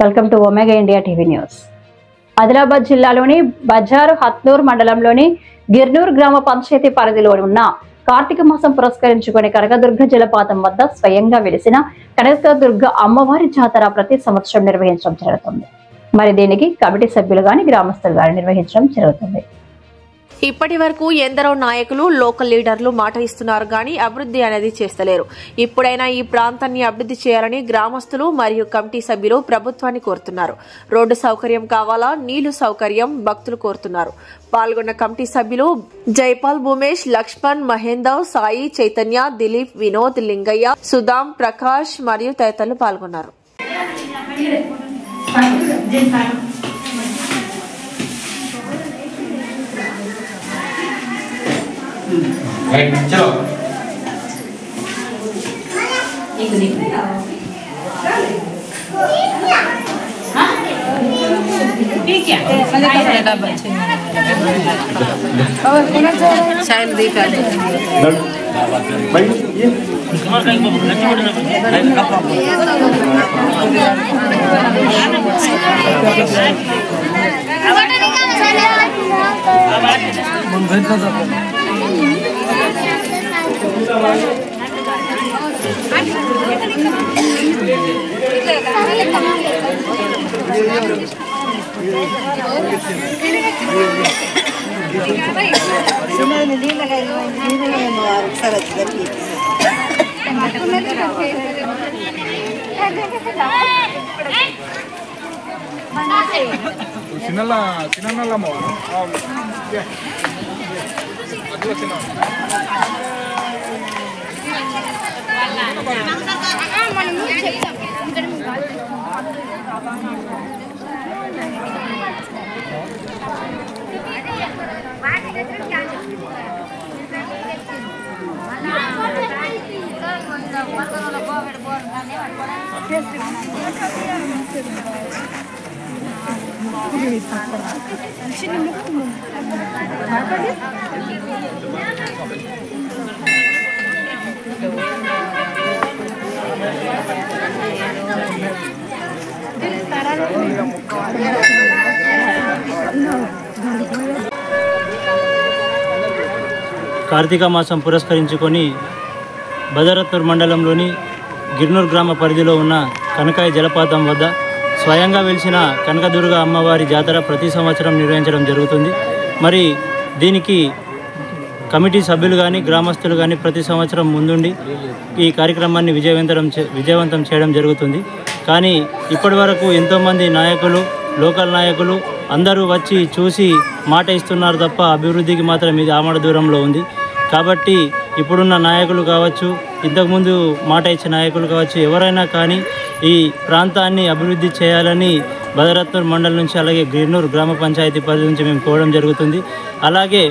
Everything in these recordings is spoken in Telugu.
Welcome to omega India TV news. Adilabad జిల్లాలోని బజారు హత్నూర్ మండలంలోని గిర్నూర్ గ్రామ పంచాయతీ పరిధిలో ఉన్న కార్తీక మాసం పురస్కరించుకుని కనకదుర్గ జలపాతం వద్ద స్వయంగా వెలిసిన కనకదుర్గ అమ్మవారి జాతర ప్రతి సంవత్సరం నిర్వహించడం జరుగుతుంది. మరి దీనికి కమిటీ సభ్యులు గాని గ్రామస్తులు గాని నిర్వహించడం జరుగుతుంది. ఇప్పటి వరకు ఎందరో నాయకులు లోకల్ లీడర్లు మాట ఇస్తున్నారు గానీ అభివృద్ధి అనేది చేస్తలేరు. ఇప్పుడైనా ఈ ప్రాంతాన్ని అభివృద్ధి చేయాలని గ్రామస్తులు మరియు కమిటీ సభ్యులు ప్రభుత్వాన్ని కోరుతున్నారు. రోడ్డు సౌకర్యం కావాలా, నీళ్లు సౌకర్యం భక్తులు కోరుతున్నారు. పాల్గొన్న కమిటీ సభ్యులు జైపాల్, భూమేష్, లక్ష్మణ్, మహేందర్, సాయి, చైతన్య, దిలీప్, వినోద్, లింగయ్య, సుధాం, ప్రకాష్ మరియు తదితరులు పాల్గొన్నారు. चलो ठीक है शायद देखा కార్తీక మాసం పురస్కరించుకొని బజారత్నూర్ మండలంలోని గిర్నూర్ గ్రామ పరిధిలో ఉన్న కనకాయ జలపాతం వద్ద స్వయంగా వెలిసిన కనకదుర్గ అమ్మవారి జాతర ప్రతి సంవత్సరం నిర్వహించడం జరుగుతుంది. మరి దీనికి కమిటీ సభ్యులు కానీ గ్రామస్తులు కానీ ప్రతి సంవత్సరం ముందుండి ఈ కార్యక్రమాన్ని విజయవంతం చేయడం జరుగుతుంది. కానీ ఇప్పటి వరకు ఎంతోమంది నాయకులు, లోకల్ నాయకులు అందరూ వచ్చి చూసి మాట ఇస్తున్నారు తప్ప అభివృద్ధికి మాత్రం ఇది ఆమడ దూరంలో ఉంది. కాబట్టి ఇప్పుడున్న నాయకులు కావచ్చు, ఇంతకుముందు మాట ఇచ్చే నాయకులు కావచ్చు, ఎవరైనా కానీ ఈ ప్రాంతాన్ని అభివృద్ధి చేయాలని బజారత్నూర్ మండలం నుంచి అలాగే గిర్నూర్ గ్రామ పంచాయతీ పరిధి నుంచి మేము కోవడం జరుగుతుంది. అలాగే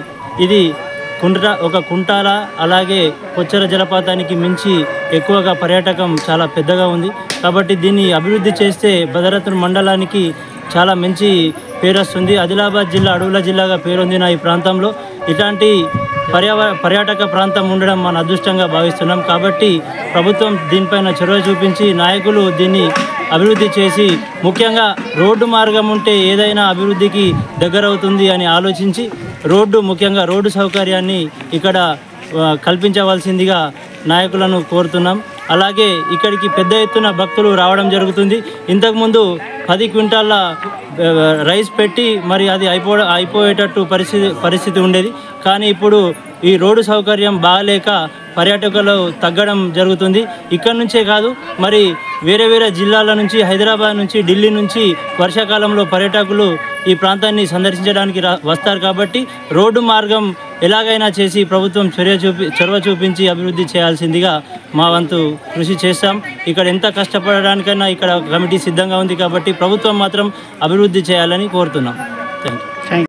ఇది ఒక కుంటాల అలాగే కొచ్చర జలపాతానికి మించి ఎక్కువగా పర్యాటకం చాలా పెద్దగా ఉంది. కాబట్టి దీన్ని అభివృద్ధి చేస్తే బజారత్నూర్ మండలానికి చాలా మంచి పేరు వస్తుంది. ఆదిలాబాద్ జిల్లా అడవుల జిల్లాగా పేరొందిన ఈ ప్రాంతంలో ఇలాంటి పర్యాటక ప్రాంతం ఉండడం మన అదృష్టంగా భావిస్తున్నాం. కాబట్టి ప్రభుత్వం దీనిపైన చొరవ చూపించి నాయకులు దీన్ని అభివృద్ధి చేసి, ముఖ్యంగా రోడ్డు మార్గం ఉంటే ఏదైనా అభివృద్ధికి దగ్గరవుతుంది అని ఆలోచించి ముఖ్యంగా రోడ్డు సౌకర్యాన్ని ఇక్కడ కల్పించవలసిందిగా నాయకులను కోరుతున్నాం. అలాగే ఇక్కడికి పెద్ద ఎత్తున భక్తులు రావడం జరుగుతుంది. ఇంతకుముందు 10 క్వింటాల రైస్ పెట్టి మరి అది అయిపోయేటట్టు పరిస్థితి ఉండేది. కానీ ఇప్పుడు ఈ రోడ్డు సౌకర్యం బాగలేక పర్యాటకులు తగ్గడం జరుగుతుంది. ఇక్కడ నుంచే కాదు, మరి వేరే జిల్లాల నుంచి, హైదరాబాద్ నుంచి, ఢిల్లీ నుంచి వర్షాకాలంలో పర్యాటకులు ఈ ప్రాంతాన్ని సందర్శించడానికి వస్తారు. కాబట్టి రోడ్డు మార్గం ఎలాగైనా చేసి ప్రభుత్వం చొరవ చూపించి అభివృద్ధి చేయాల్సిందిగా మా వంతు కృషి చేస్తాం. ఇక్కడ ఎంత కష్టపడడానికైనా ఇక్కడ కమిటీ సిద్ధంగా ఉంది. కాబట్టి ప్రభుత్వం మాత్రం అభివృద్ధి చేయాలని కోరుతున్నాం. Thank you.